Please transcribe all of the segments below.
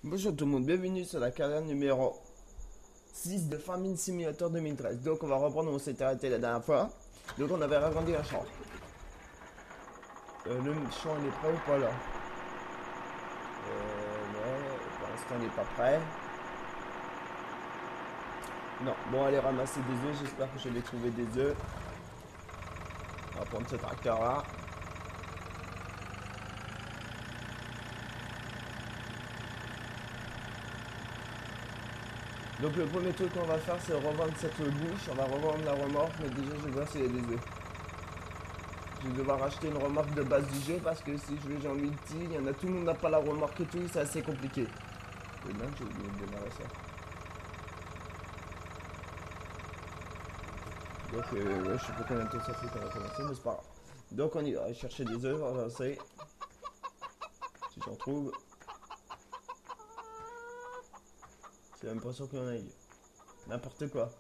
Bonjour tout le monde, bienvenue sur la carrière numéro 6 de Farming Simulator 2013. Donc on va reprendre où on s'était arrêté la dernière fois. Donc on avait agrandi un champ. Le champ il est prêt ou pas là? Ouais, pour l'instant il n'est pas prêt. Non, bon allez ramasser des œufs, j'espère que je vais trouver des œufs. On va prendre ce tracteur là. Donc le premier truc qu'on va faire c'est revendre cette bouche, on va revendre la remorque, mais déjà je vais voir s'il y a des œufs. Je vais devoir acheter une remorque de base du jeu parce que si je vais en multi, il y en a, tout le monde n'a pas la remorque et tout, c'est assez compliqué. Et là j'ai oublié de démarrer ça. Donc ouais, je sais pas combien de temps ça fait qu'on va commencer, mais c'est pas grave. Donc on y va chercher des œufs, on va lancer. Si j'en trouve. C'est même pas sûr qu'il y en ait. N'importe quoi.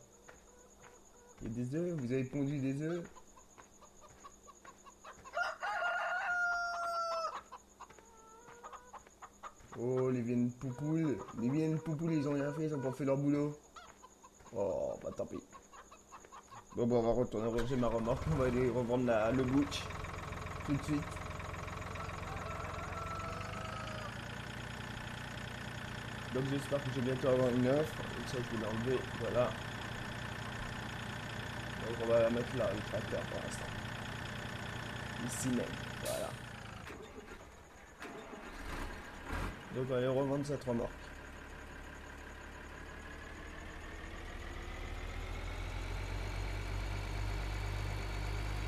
Il y a des œufs, vous avez pondu des œufs. Oh, les viennes poupoules. Les viennes poupoules, ils ont rien fait, ils ont pas fait leur boulot. Oh, bah tant pis. Bon, on va retourner ranger ma remorque, on va aller revendre le butch. Tout de suite. Donc j'espère que je vais bientôt avoir une offre. Et ça, je vais l'enlever, voilà. Donc on va la mettre là, le tracteur pour l'instant. Ici même, voilà. Donc on va aller revendre cette remorque.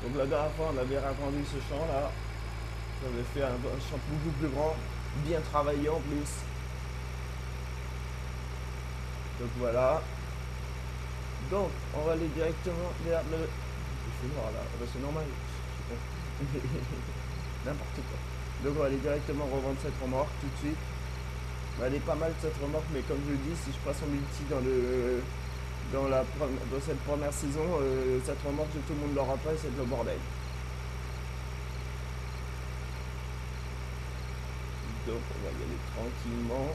Donc la dernière fois on avait agrandi ce champ là. J'avais fait un champ beaucoup plus grand, bien travaillé en plus. Donc voilà. Donc on va aller directement vers le... Il fait noir là, bah, c'est normal. N'importe quoi. Donc on va aller directement revendre cette remorque tout de suite. Bah, elle est pas mal cette remorque, mais comme je le dis, si je passe en multi dans cette première saison, cette remorque tout le monde l'aura pas et c'est le bordel. Donc on va y aller tranquillement.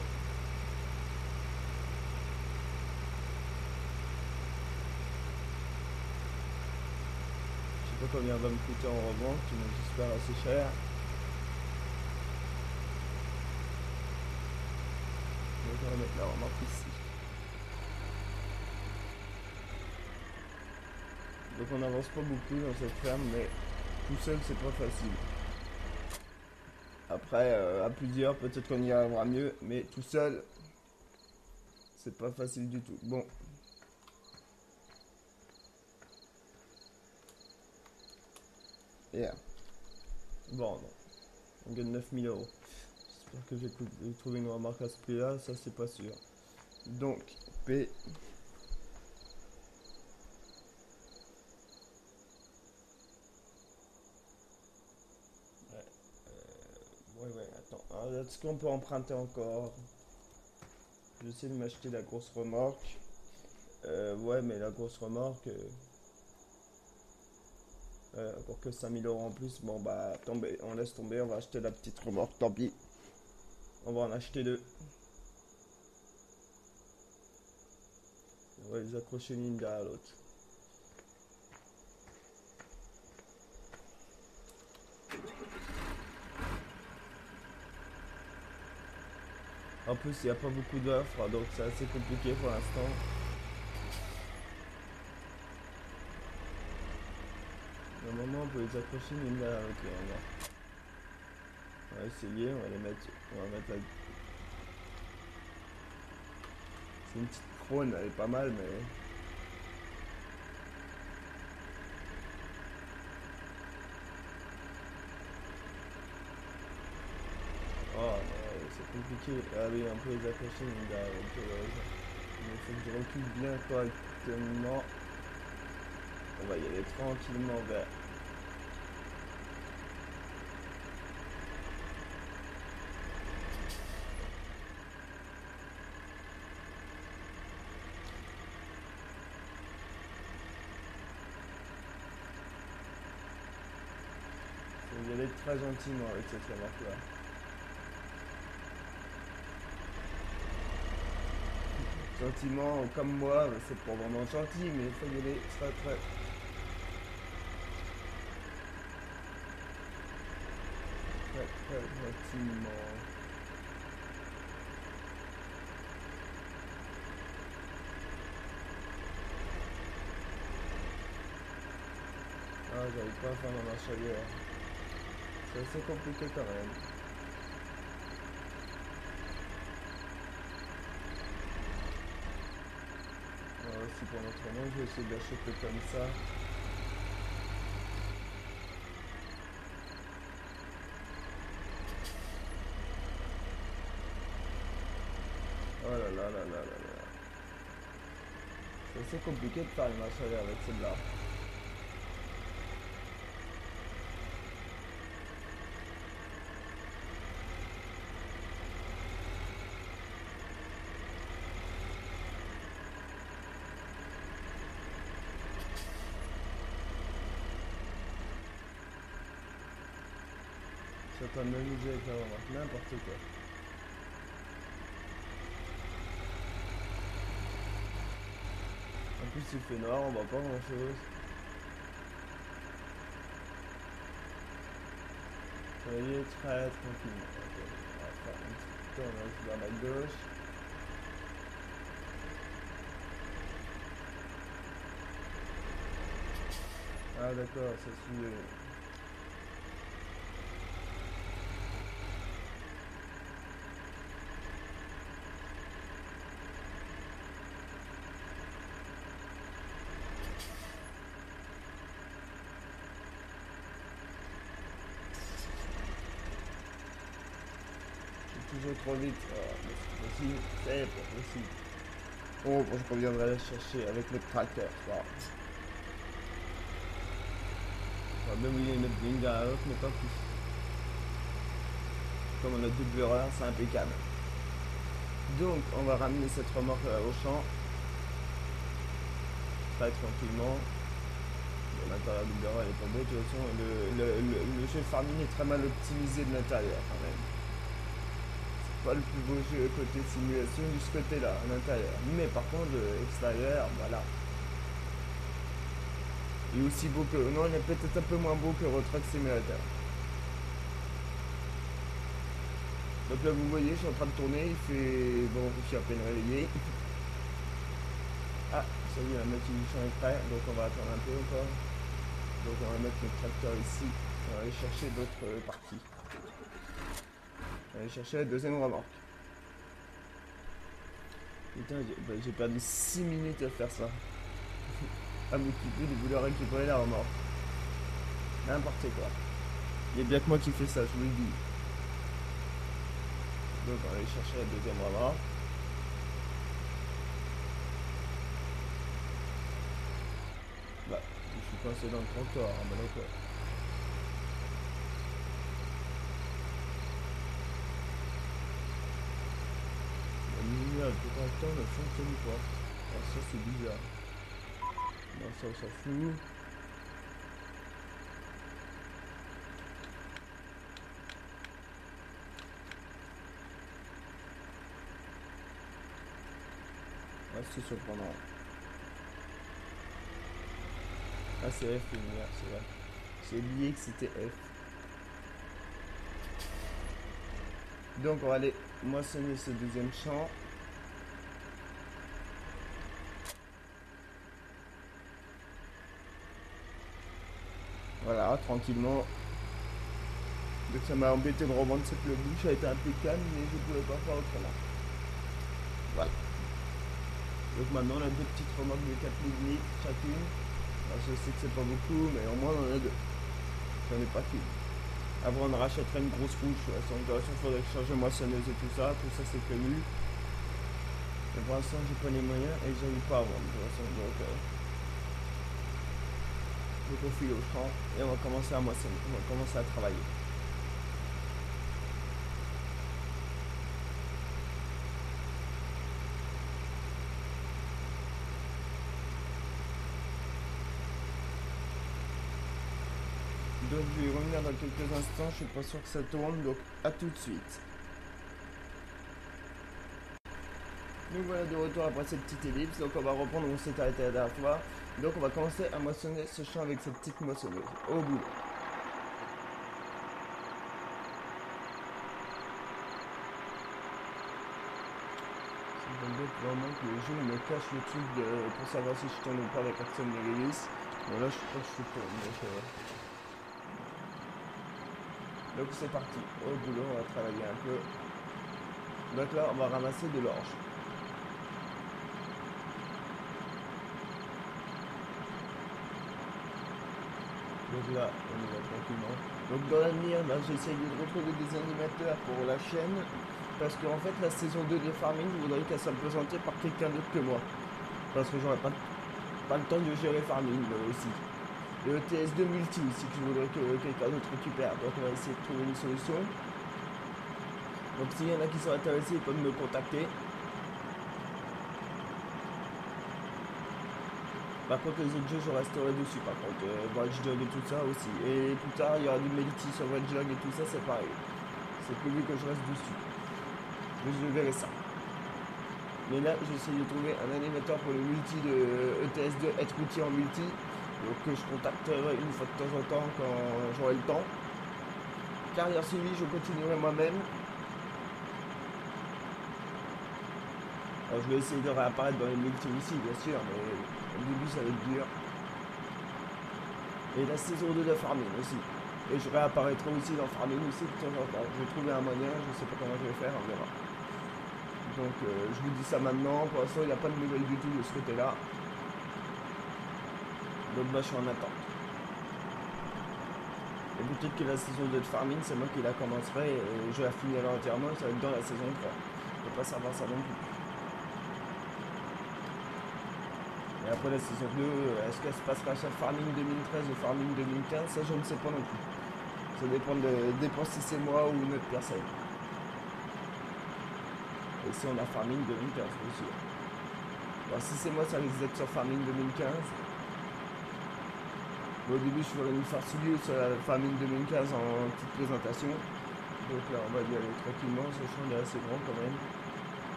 Je sais pas combien va me coûter en revente, mais j'espère assez cher. Donc on va mettre la remorque ici. Donc on n'avance pas beaucoup dans cette ferme, mais tout seul c'est pas facile. Après, à plusieurs, peut-être qu'on y arrivera mieux, mais tout seul, c'est pas facile du tout. Bon. Yeah. Bon, non. On gagne 9000 euros. J'espère que je vais trouver une remorque à ce prix-là, ça c'est pas sûr. Donc, P. Ouais, attends. Est-ce qu'on peut emprunter encore? J'essaie de m'acheter la grosse remorque. Ouais, mais la grosse remorque... encore que 5000 euros en plus. Bon, bah, tomber, on laisse tomber. On va acheter la petite remorque. Tant pis. On va en acheter deux. On va les accrocher l'une derrière l'autre. En plus, il n'y a pas beaucoup d'offres, donc c'est assez compliqué pour l'instant. Normalement, on peut les accrocher l'une derrière l'autre. On va essayer, on va les mettre. On va mettre la... C'est une petite crône, elle est pas mal, mais... Oh, c'est compliqué. Ah oui, on peut les accrocher l'une derrière l'autre. Il faut que je recule bien correctement. On va y aller tranquillement vers... y aller très gentiment avec cette remorque-là. Gentiment, comme moi, c'est pas vraiment gentil, mais il faut y aller très très... Très très gentiment. Ah, j'arrive pas à faire ma marche arrière. C'est assez compliqué quand même. Alors aussi pour l'entraînement, je vais essayer d'acheter comme ça. Oh là là là là là là. C'est assez compliqué de faire une marche arrière avec celle-là. Je suis en train de m'amuser avec la remarque, n'importe quoi. En plus il fait noir, on voit pas grand chose. Vous voyez, très tranquille. Okay. On va faire un petit tournage vers la gauche. Ah d'accord, ça suit. Toujours trop vite. Oh, mais c'est possible, c'est pas possible. Oh, bon, je reviendrai la chercher avec le tracteur. Wow. On va même oublier notre ligne à l'autre, mais pas plus. Comme on a doubleur, c'est impeccable. Donc, on va ramener cette remorque au champ. Très tranquillement. L'intérieur du bureau elle est tombée. De toute façon, le jeu farming est très mal optimisé de l'intérieur quand même. Pas le plus beau jeu côté simulation du ce côté là à l'intérieur, mais par contre extérieur, voilà, il est aussi beau que, non, il est peut-être un peu moins beau que Euro Truck Simulator. Donc là vous voyez, je suis en train de tourner, il fait, bon, je suis à peine réveillé. Ah, ça y est, la moitié du champ est prêt, donc on va attendre un peu encore. Donc on va mettre le tracteur ici, on va aller chercher d'autres parties. On va aller chercher la deuxième remorque. Putain, j'ai perdu 6 minutes à faire ça. À m'occuper de vouloir récupérer la remorque. N'importe quoi. Il y a bien que moi qui fais ça, je vous le dis. Donc on va aller chercher la deuxième remorque. Bah, je suis coincé dans le tracteur, hein, bah d'accord. La lumière du tracteur ne fonctionne pas. Alors ça c'est bizarre. Non, ça on s'en fout. Ouais, c'est surprenant. Ah, c'est F, lumière, c'est vrai. J'ai oublié que c'était F. Donc, on va aller moissonner ce deuxième champ. Voilà, tranquillement. Donc, ça m'a embêté de revendre cette bouche, a été impeccable, mais je ne pouvais pas faire autrement. Voilà. Donc, maintenant, on a deux petites remorques de 4 litres chacune. Alors, je sais que c'est pas beaucoup, mais au moins, on en a deux. J'en ai pas qu'une. Après, on rachèterait une grosse couche. De toute façon, il faudrait changer moissonneuse et tout ça. Tout ça, c'est prévu. Mais pour l'instant, j'ai pas les moyens et j'arrive pas à vendre. De toute façon, donc on file au champ et on va commencer à moissonner. On va commencer à travailler. Donc je vais y revenir dans quelques instants, je suis pas sûr que ça tourne, donc à tout de suite. Nous voilà de retour après cette petite ellipse, donc on va reprendre où on s'est arrêté la dernière fois. Donc on va commencer à moissonner ce champ avec cette petite moissonneuse, au bout. C'est vraiment que le jeu me cache le truc pour savoir si je tourne ou pas avec Axel Nevelis. Bon là je crois que je tourne, donc c'est parti, au boulot, on va travailler un peu. Donc là on va ramasser de l'orge. Donc là, on y va tranquillement. Donc dans l'avenir, j'essaye de retrouver des animateurs pour la chaîne. Parce qu'en fait, la saison 2 de Farming, je voudrais qu'elle soit présentée par quelqu'un d'autre que moi. Parce que j'aurais pas le temps de gérer Farming aussi. Et le TS2 multi aussi, que je voudrais que quelqu'un d'autre récupère. Donc on va essayer de trouver une solution. Donc s'il y en a qui sont intéressés, ils peuvent me contacter. Par contre, les autres jeux, je resterai dessus. Par contre, Watch Dogs et tout ça aussi. Et plus tard, il y aura du Melty sur Watch Dogs et tout ça, c'est pareil. C'est prévu que je reste dessus. Mais je verrai ça. Mais là, j'essaie de trouver un animateur pour le multi de ETS2, être routier en multi. Donc, que je contacterai une fois de temps en temps quand j'aurai le temps. Carrière suivie, je continuerai moi-même. Alors, je vais essayer de réapparaître dans les multi aussi, bien sûr, mais au début, ça va être dur. Et la saison 2 de Farming aussi. Et je réapparaîtrai aussi dans Farming aussi de temps en temps. Je vais trouver un moyen, je sais pas comment je vais faire, on verra. Donc je vous dis ça maintenant, pour l'instant il n'y a pas de nouvelles du tout de ce côté-là. Donc je suis en attente. Et peut-être que la saison 2 de Farming, c'est moi qui la commencerai et je la finirai entièrement, ça va être dans la saison 3. Je peux pas savoir ça non plus. Et après la saison 2, est-ce qu'elle se passera sur Farming 2013 ou Farming 2015? Ça, je ne sais pas non plus. Ça dépend si c'est moi ou une autre personne. Et si on a Farming 2015, bien sûr. Alors, si c'est moi, ça risque d'être sur Farming 2015. Bon, au début, je ferai une farce vidéo sur la Farming 2015 en petite présentation. Donc là, on va y aller tranquillement. Ce champ est assez grand quand même.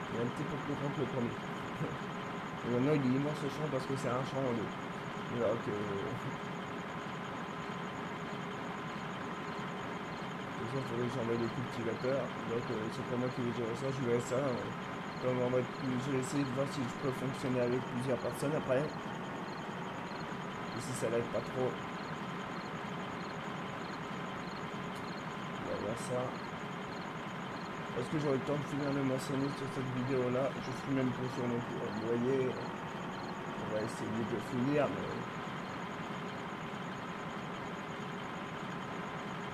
Il est un petit peu plus grand que le premier. Et maintenant, il est immense ce champ parce que c'est un champ en deux. Alors que... il faudrait que j'envoie des cultivateurs. Donc c'est pas moi qui vais gérer ça, je verrai ça. Je vais essayer de voir si je peux fonctionner avec plusieurs personnes après. Et si ça l'aide pas trop. On va voir ça. Est-ce que j'aurai le temps de finir de mentionner sur cette vidéo là? Je suis même pas sûr non plus. Vous voyez, on va essayer de finir. Mais...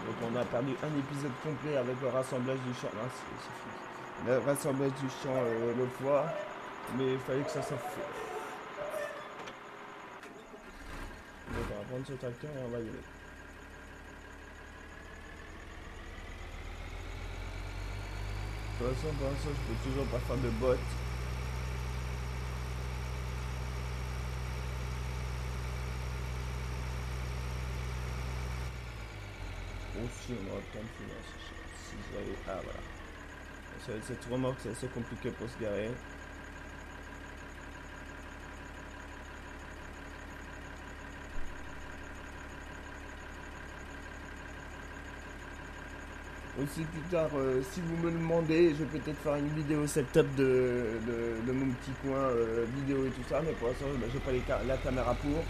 donc on a perdu un épisode complet avec le rassemblage du champ. Non, c'est fou. Le rassemblage du champ l'autre fois. Mais il fallait que ça soit fait. Donc on va prendre ce tracteur et on va y aller. Pour l'instant, je peux toujours pas faire de bottes. Aussi, on aura le temps de finir si j'avais... ah voilà. Cette remorque, c'est assez compliqué pour se garer. Aussi plus tard, si vous me le demandez, je vais peut-être faire une vidéo setup de mon petit coin vidéo et tout ça, mais pour l'instant, j'ai pas la caméra pour.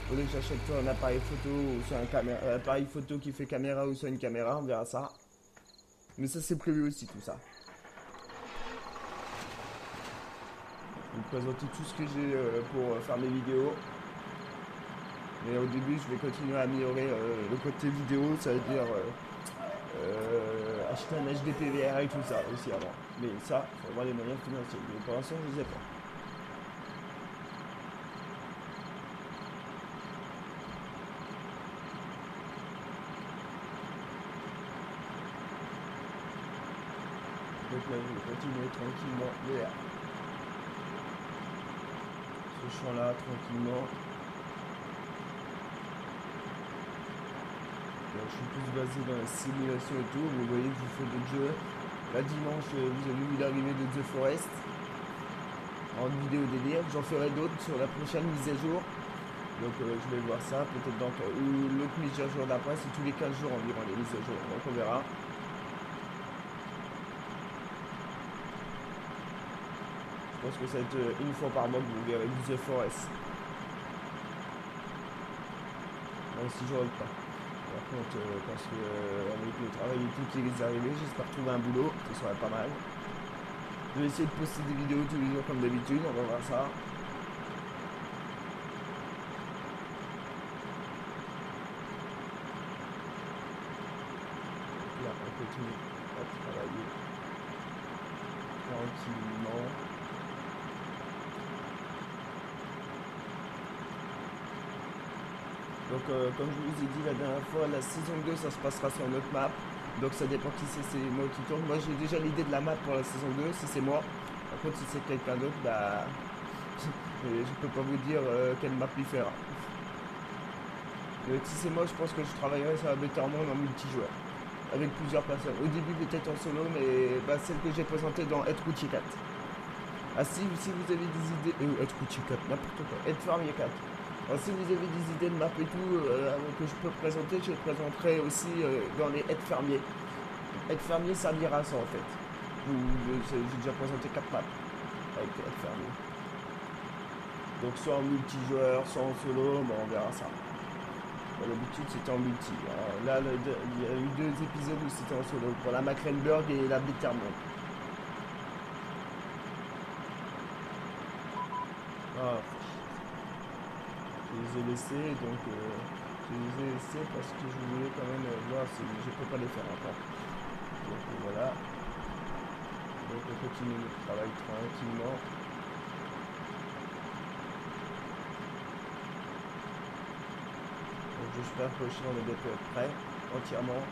Faudrait que j'achète soit un appareil photo ou soit un appareil photo qui fait caméra ou soit une caméra, on verra ça. Mais ça c'est prévu aussi tout ça. Je vais vous présenter tout ce que j'ai pour faire mes vidéos. Mais au début je vais continuer à améliorer le côté vidéo, ça veut dire acheter un HDPVR et tout ça aussi avant. Mais ça, il faut avoir les moyens financiers. Mais pour l'instant je ne les ai pas. Donc là, je vais continuer tranquillement vers ce champ-là, tranquillement. je suis plus basé dans la simulation et tout. Vous voyez que je fais d'autres jeux. Là dimanche, vous avez vu l'arrivée de The Forest en vidéo délire. J'en ferai d'autres sur la prochaine mise à jour. Donc je vais voir ça, peut-être ou l'autre mise à jour d'après, c'est tous les 15 jours environ les mises à jour. Donc on verra. Je pense que ça va être une fois par mois que vous verrez The Forest. Même si j'aurai le temps. Par contre, parce que avec le travail et tout qui est arrivé, j'espère trouver un boulot, ça serait pas mal. Je vais essayer de poster des vidéos tous les jours comme d'habitude, on va voir ça. Là, on continue à travailler tranquillement. Donc comme je vous ai dit la dernière fois, la saison 2 ça se passera sur notre map. Donc ça dépend qui c'est moi qui tourne. Moi j'ai déjà l'idée de la map pour la saison 2 si c'est moi. Par contre si c'est quelqu'un d'autre, bah je peux pas vous dire quelle map lui fera. Si c'est moi, je pense que je travaillerai sur la Better Monde en multijoueur. Avec plusieurs personnes. Au début peut-être en solo, mais celle que j'ai présentée dans Être Routier 4. Ah si vous avez des idées... Être Routier 4, n'importe quoi. Être Fermier 4. Alors, si vous avez des idées de map et tout que je peux présenter, je les présenterai aussi dans les Être Fermier. Être Fermier servira à ça en fait. J'ai déjà présenté 4 maps avec Être Fermier. Donc soit en multijoueur, soit en solo, on verra ça. L'habitude c'était en multi. Là il y a eu 2 épisodes où c'était en solo. Pour la Mecklenburg et la Bittermont. Ah. Je les ai laissés donc je les ai laissés parce que je voulais quand même voir si je peux pas les faire encore. Donc voilà. Donc on continue notre travail tranquillement. Donc j'espère que le champ est bientôt prêt entièrement.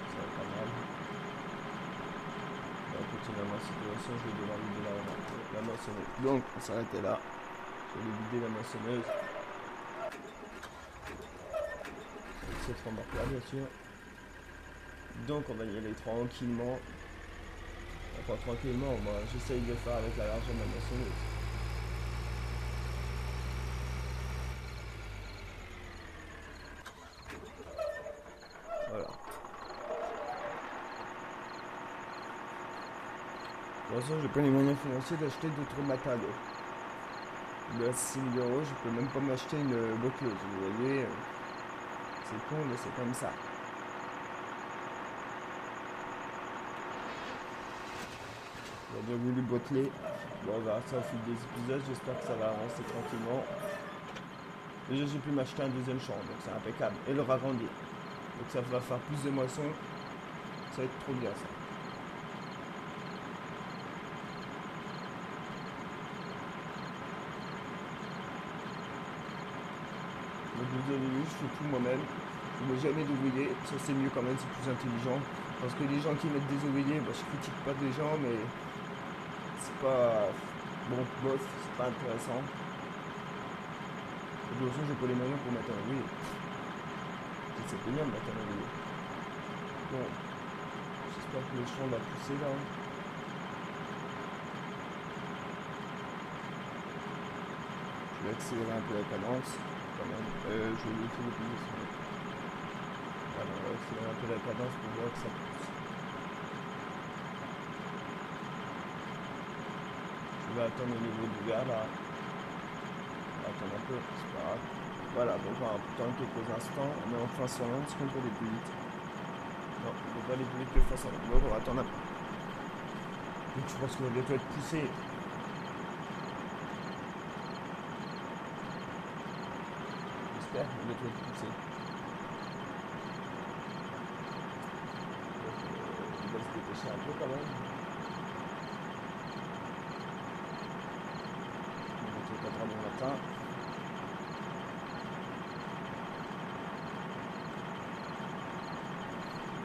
Ça va pas mal. On continue dans ma situation, je vais devoir vider la moissonneuse. Donc on s'arrêtait là. Je vais vider la moissonneuse. Avec cette remorque là bien sûr. Donc on va y aller tranquillement. Enfin tranquillement, moi j'essaye de faire avec la largeur de la moissonneuse. Voilà. De toute façon, j'ai pas les moyens financiers d'acheter d'autres matériaux. De 6 000 €, je peux même pas m'acheter une botteleuse. Vous voyez, c'est con, mais c'est comme ça. On a bien voulu boiteler. Bon, on verra ça au fil des épisodes. J'espère que ça va avancer tranquillement. Déjà, j'ai pu m'acheter un deuxième champ, donc c'est impeccable. Et le ragrandir. Donc ça va faire plus de moissons. Ça va être trop bien ça. Donc vous avez vu, je fais tout moi-même. Je ne mets jamais d'ouvrier. Ça c'est mieux quand même, c'est plus intelligent. Parce que les gens qui mettent des ouvriers, je critique pas des gens, mais c'est pas... Bon, bof, c'est pas intéressant. De toute façon, j'ai pas les moyens pour mettre un ouvrier. C'est payant de mettre un ouvrier. Bon, j'espère que le champ va pousser là. Je vais accélérer un peu la cadence. Quand même. Je vais laisser le pays sur le... Voilà, on va accélérer un peu la cadence pour voir que ça pousse. Je vais attendre au niveau du verre là. On va attendre un peu, c'est pas grave. Voilà, donc on va attendre quelques instants. On est en face en est-ce qu'on peut aller plus vite? Non, on ne peut pas aller plus vite que face en est. Donc on va attendre un peu. Donc je pense qu'on va bientôt être poussé. J'espère qu'on va bientôt être poussé. On va se dépêcher un peu quand même. On va être 4 h du matin.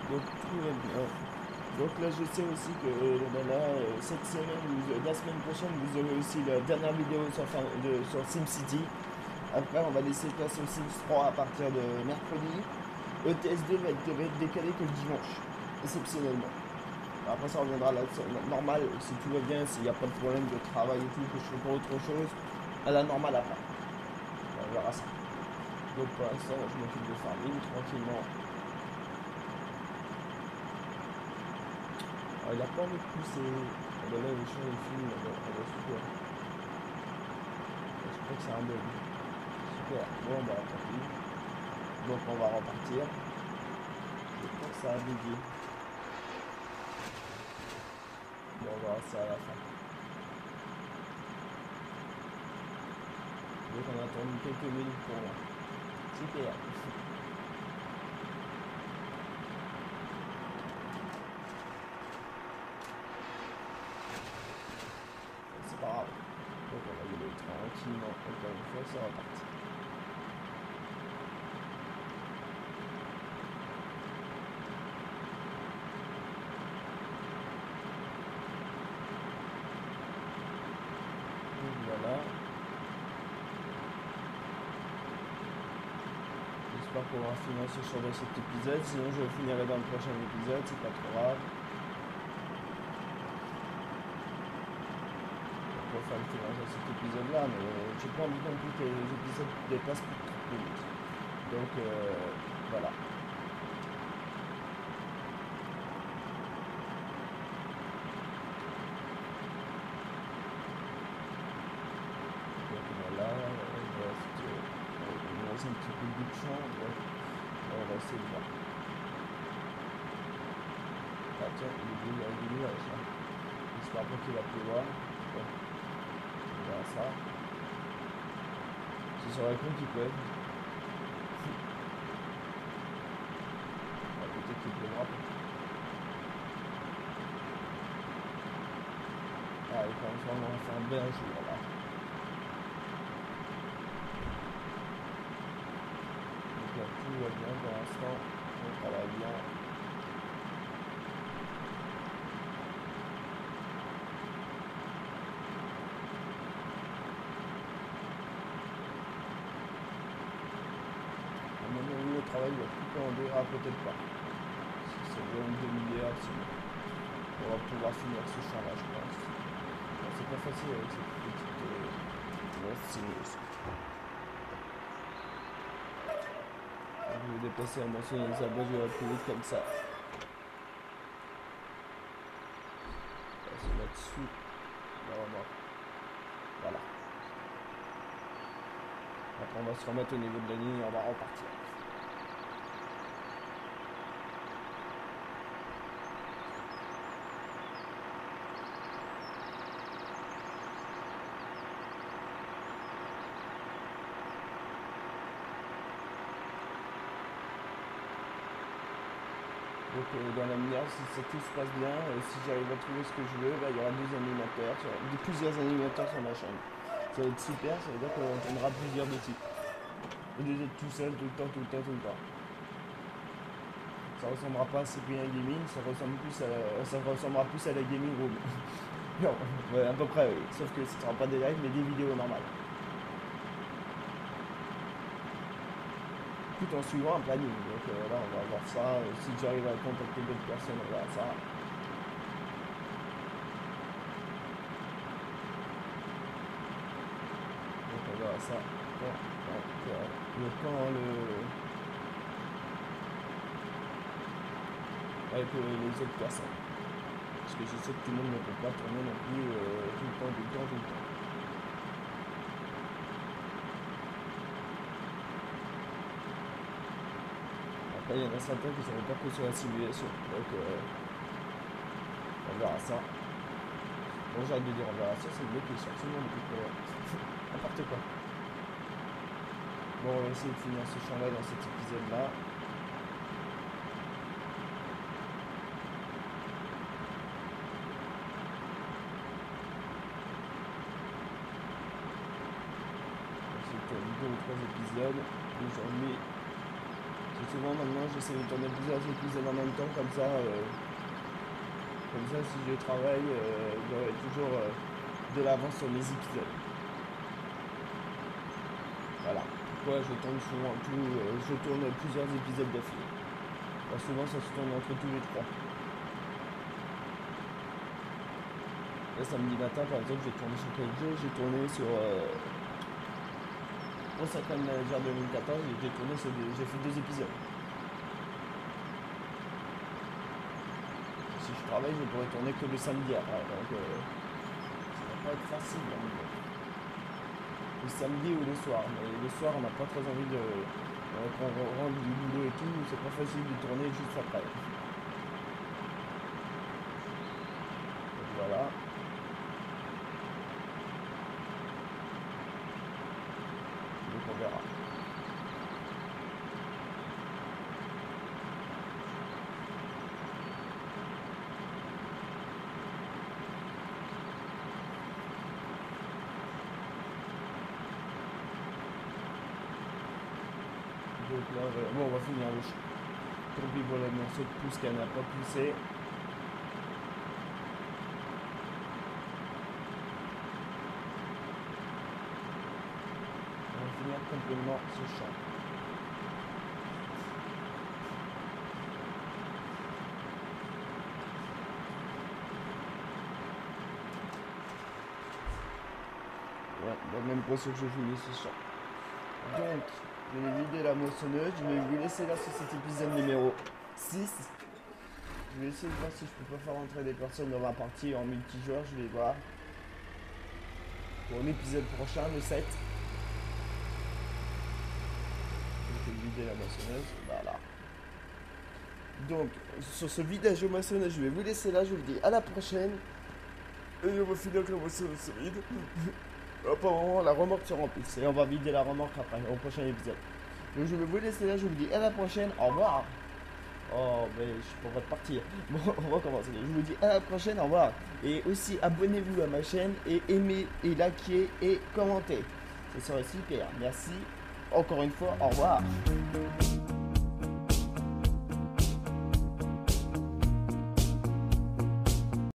Donc tout va bien. Donc là je sais aussi que cette semaine ou la semaine prochaine vous aurez aussi la dernière vidéo sur SimCity. Après, on va laisser place au Sims 3 à partir de mercredi. ETS2 va être décalé que le dimanche, exceptionnellement. Après, ça reviendra à la normale, si tout va bien, s'il n'y a pas de problème de travail et tout, que je fais pas autre chose, à la normale après. On verra ça. Donc pour l'instant, je m'occupe de farming tranquillement. Alors, il a pas envie de pousser. Ah bah là, le chien, il filme, ah bah super. Je crois que c'est un bug. Super. Bon, bah tant pis. Donc on va repartir. Je crois que ça a bugué. Bon, on verra ça à la fin. Donc on a attendu quelques minutes pour moi. Super. C'est pas grave. Donc on va y aller tranquillement. Encore une fois, c'est reparti. Donc voilà. J'espère qu'on va finir ce show de cet épisode. Sinon je finirai dans le prochain épisode, c'est pas trop grave. Pour faire le final de cet épisode là, mais j'ai pas envie non plus que les épisodes dépassent plus de 30 minutes. Donc voilà. Donc voilà, il reste un petit peu de bout de champ, donc on va essayer de voir. Ah tiens, il est venu avec des nuages là. J'espère pas qu'il va pleuvoir. Bon, on verra ça. Ce serait con qu'il pleuve. Peut-être qu'il pleuvra pas. Ah, et quand on va faire un bel jour là. Donc là, tout va bien pour l'instant. On travaille bien. À mon avis, le travail va être coupé en deux. Ah, peut-être pas. Si c'est bien une demi-heure, on va pouvoir finir ce champ-là, je pense. C'est pas facile avec cette petite sinueuse. Je vais déplacer un morceau dans sa base, je vais plus vite comme ça. On va se mettre dessus. Voilà. Après, on va se remettre au niveau de la ligne et on va repartir. Donc dans l'avenir, si tout se passe bien, si j'arrive à trouver ce que je veux, bah, il y aura plusieurs animateurs sur ma chaîne. Ça va être super, ça veut dire qu'on entendra plusieurs de types. Au lieu d'être tout seul tout le temps, tout le temps, tout le temps. Ça ressemblera pas à Cyprien Gaming, ça ressemblera plus à la Gaming Room. Non, ouais, à peu près oui. Sauf que ce ne sera pas des lives mais des vidéos normales. Tout en suivant un planning. Donc là on va voir ça. Si j'arrive à contacter d'autres personnes, on verra ça. Donc on verra ça. Avec les autres personnes. Parce que je sais que tout le monde ne peut pas tourner non plus tout le temps, tout le temps, tout le temps. Après, il y en a certains qui ne seront pas que sur la simulation. Donc, on verra ça. Bon, j'arrête de dire on verra ça, c'est le mec qui est sorti le monde depuis tout à l'heure. N'importe quoi. Bon, on va essayer de finir ce champ-là dans cet épisode-là. Ensuite, 2 ou 3 épisodes. Aujourd'hui, c'est souvent maintenant, j'essaie de tourner plusieurs épisodes en même temps, comme ça, si je travaille, j'aurai toujours de l'avance sur mes épisodes. Voilà. Pourquoi je tourne souvent je tourne plusieurs épisodes d'affilée. Enfin, souvent ça se tourne entre tous les trois. Là, samedi matin, par exemple, j'ai tourné sur quel jeu? J'ai tourné sur Consacré Manager 2014 et j'ai fait 2 épisodes. Si je travaille, je pourrais tourner que le samedi après, donc ça va pas être facile. Hein, le samedi ou le soir, mais le soir, on n'a pas très envie de. Quand on rentre du boulot et tout, c'est pas facile de tourner juste après. Donc voilà. Donc on verra. Donc là, bon, on va finir le show. Tant pis pour le morceau de pouce qu'elle n'a pas poussé. On va finir complètement ce chant. Ouais, la même pression que je finis ce chant. Donc, je vais vider la moissonneuse. Je vais vous laisser là sur cet épisode numéro 6. Je vais essayer de voir si je peux pas faire entrer des personnes dans ma partie en multijoueur. Je vais voir. Pour l'épisode prochain, le 7. Je vais vider la moissonneuse. Voilà. Donc, sur ce vidage de moissonneuse, je vais vous laisser là. Je vous dis à la prochaine. Et on va finir que la moissonneuse se vide. Apparemment, la remorque se remplisse. Et on va vider la remorque après, au prochain épisode. Donc, je vais vous laisser là. Je vous dis à la prochaine. Au revoir. Oh, mais je pourrais partir. Bon, on va commencer. Je vous dis à la prochaine. Au revoir. Et aussi, abonnez-vous à ma chaîne. Et aimez, et likez, et commentez. Ce serait super. Merci. Encore une fois, au revoir.